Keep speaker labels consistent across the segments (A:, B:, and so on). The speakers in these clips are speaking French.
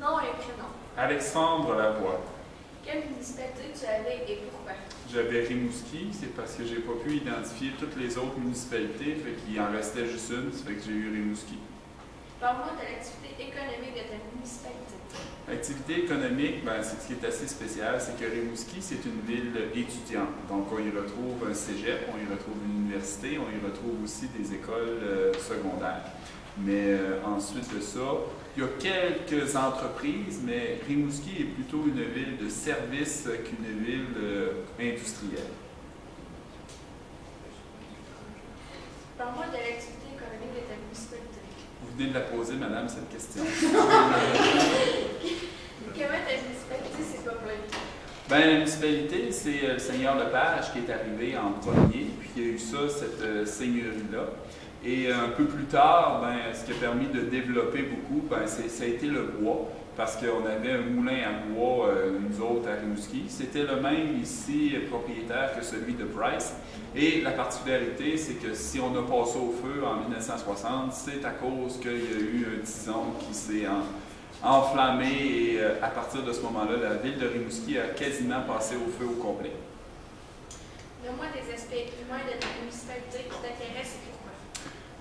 A: Nom et prénom.
B: Alexandre Lavoie.
A: Quelle municipalité tu avais et pourquoi?
B: J'avais Rimouski, c'est parce que j'ai pas pu identifier toutes les autres municipalités, fait qu'il en restait juste une, ça fait que j'ai eu Rimouski.
A: Parle-moi de l'activité économique de ta municipalité.
B: L'activité économique, ben, c'est ce qui est assez spécial, c'est que Rimouski, c'est une ville étudiante. Donc, on y retrouve un cégep, on y retrouve une université, on y retrouve aussi des écoles secondaires. Mais ensuite de ça, il y a quelques entreprises, mais Rimouski est plutôt une ville de services qu'une ville industrielle.
A: Parle-moi de l'activité économique de ta municipalité.
B: Vous venez de la poser, madame, cette question.
A: Comment ta municipalité s'est populaire?
B: Bien, la municipalité, c'est le seigneur Lepage qui est arrivé en premier, puis il y a eu ça, cette seigneurie-là. Et un peu plus tard, ben, ce qui a permis de développer beaucoup, ben, ça a été le bois, parce qu'on avait un moulin à bois, nous autres, à Rimouski. C'était le même ici, propriétaire, que celui de Price. Et la particularité, c'est que si on a passé au feu en 1960, c'est à cause qu'il y a eu un tison qui s'est enflammé et à partir de ce moment-là, la ville de Rimouski a quasiment passé au feu au complet.
A: Donne-moi des aspects humains de ta municipalité qui t'intéressent et pourquoi?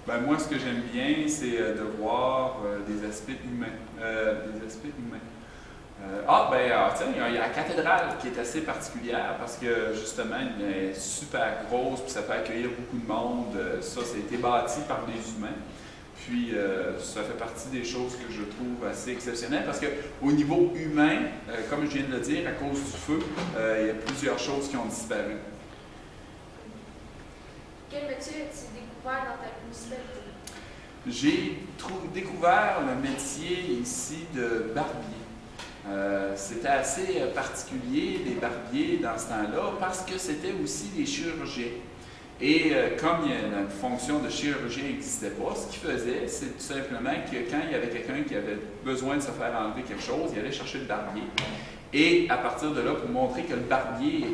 B: Ben, moi, ce que j'aime bien, c'est de voir des aspects humains. Tiens, il y a la cathédrale qui est assez particulière parce que justement, elle est super grosse puis ça peut accueillir beaucoup de monde. Ça a été bâti par des humains. Puis, ça fait partie des choses que je trouve assez exceptionnelles parce qu'au niveau humain, comme je viens de le dire, à cause du feu, il y a plusieurs choses qui ont disparu.
A: Quel métier as-tu découvert dans ta municipalité?
B: J'ai découvert le métier ici de barbier. C'était assez particulier, les barbiers, dans ce temps-là, parce que c'était aussi des chirurgiens. Et comme la fonction de chirurgien n'existait pas, ce qu'ils faisaient, c'est tout simplement que quand il y avait quelqu'un qui avait besoin de se faire enlever quelque chose, il allait chercher le barbier. Et à partir de là, pour montrer que le barbier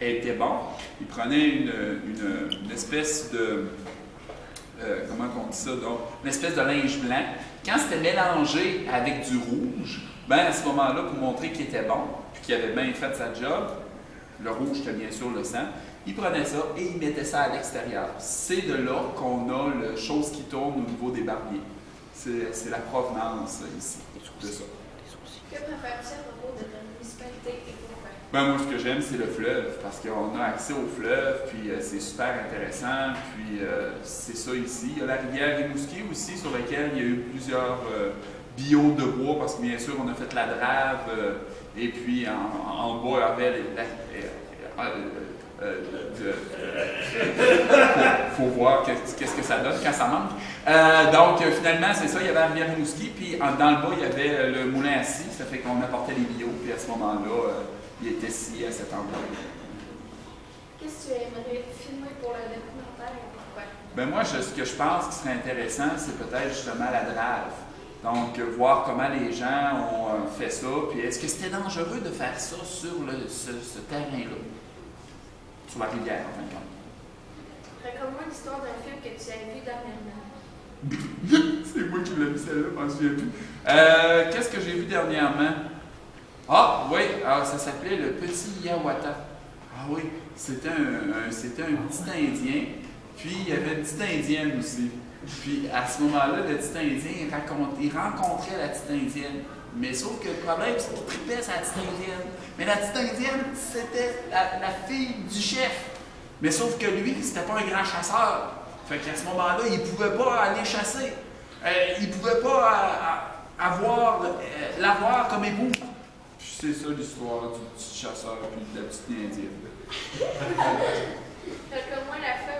B: était bon, il prenait une espèce de... comment on dit ça? Donc, une espèce de linge blanc. Quand c'était mélangé avec du rouge, ben à ce moment-là, pour montrer qu'il était bon, puis qu'il avait bien fait sa job, le rouge c'était bien sûr le sang, il prenait ça et il mettait ça à l'extérieur. C'est de là qu'on a la chose qui tourne au niveau des barbiers. C'est la provenance ici de ça.
A: Que préfères-tu à propos de ta municipalité et pourquoi?
B: Ben, moi, ce que j'aime, c'est le fleuve, parce qu'on a accès au fleuve, puis c'est super intéressant, puis c'est ça ici. Il y a la rivière Rimouski aussi, sur laquelle il y a eu plusieurs bio de bois, parce que bien sûr, on a fait la drave, et puis en bas, il y avait faut voir qu'est-ce que ça donne quand ça manque. Donc, finalement, c'est ça, il y avait la rivière Rimouski, puis dans le bas, il y avait le moulin à scie, ça fait qu'on apportait les bio, puis à ce moment-là, il était scié à cet endroit.
A: Qu'est-ce que tu aimerais filmer pour le documentaire et pourquoi?
B: Ben moi, ce que je pense qui serait intéressant, c'est peut-être justement la drave. Donc, voir comment les gens ont fait ça, puis est-ce que c'était dangereux de faire ça sur ce terrain-là? Sur la rivière, en fin de compte.
A: Raconte-moi l'histoire d'un film que tu as vu dernièrement.
B: C'est moi qui l'ai vu celle-là, je m'en souviens plus. Qu'est-ce que j'ai vu dernièrement? Ah, oui, alors ça s'appelait Le Petit Hiawatha. Ah oui, c'était un petit Indien, puis il y avait une petite Indienne aussi. Puis à ce moment-là, le petit Indien, il rencontrait la petite Indienne. Mais sauf que le problème, c'est qu'il tripait sur la petite Indienne. Mais la petite Indienne, c'était la fille du chef. Mais sauf que lui, c'était pas un grand chasseur. Fait qu'à ce moment-là, il ne pouvait pas aller chasser. Il ne pouvait pas l'avoir comme époux. Puis c'est ça l'histoire du petit chasseur et de la petite Indienne.
A: Raconte-moi la fois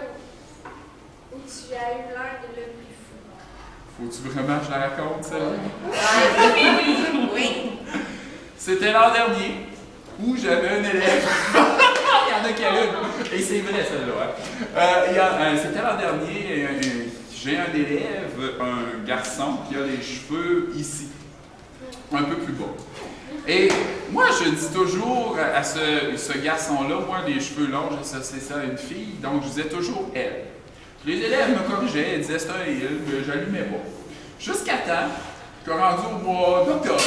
A: où tu as eu l'air de le plus fou.
B: Faut-tu vraiment que je la raconte, ça?
A: Oui.
B: C'était l'an dernier où j'avais un élève. Il y en a qui allument. Et c'est vrai, celle-là. Hein? C'était l'an dernier. J'ai un élève, un garçon, qui a les cheveux ici, un peu plus bas. Et moi, je dis toujours à ce garçon-là, moi, les cheveux longs, c'est ça, une fille, donc je disais toujours elle. Les élèves me corrigeaient, ils disaient c'est un il, mais je n'allumais pas. Jusqu'à temps Je suis rendu au mois d'octobre.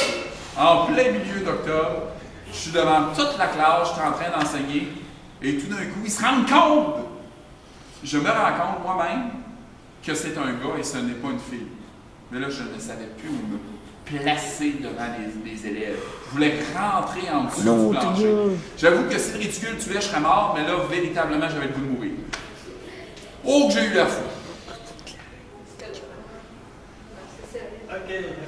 B: En plein milieu d'octobre, je suis devant toute la classe, je suis en train d'enseigner, et tout d'un coup, ils se rendent compte. Je me rends compte moi-même que c'est un gars et ce n'est pas une fille. Mais là, je ne savais plus où me placer devant les élèves. Je voulais rentrer en dessous du plancher. J'avoue que si le ridicule tuait, je serais mort, mais là, véritablement, j'avais le goût de mourir. Oh, que j'ai eu la foi!
C: OK.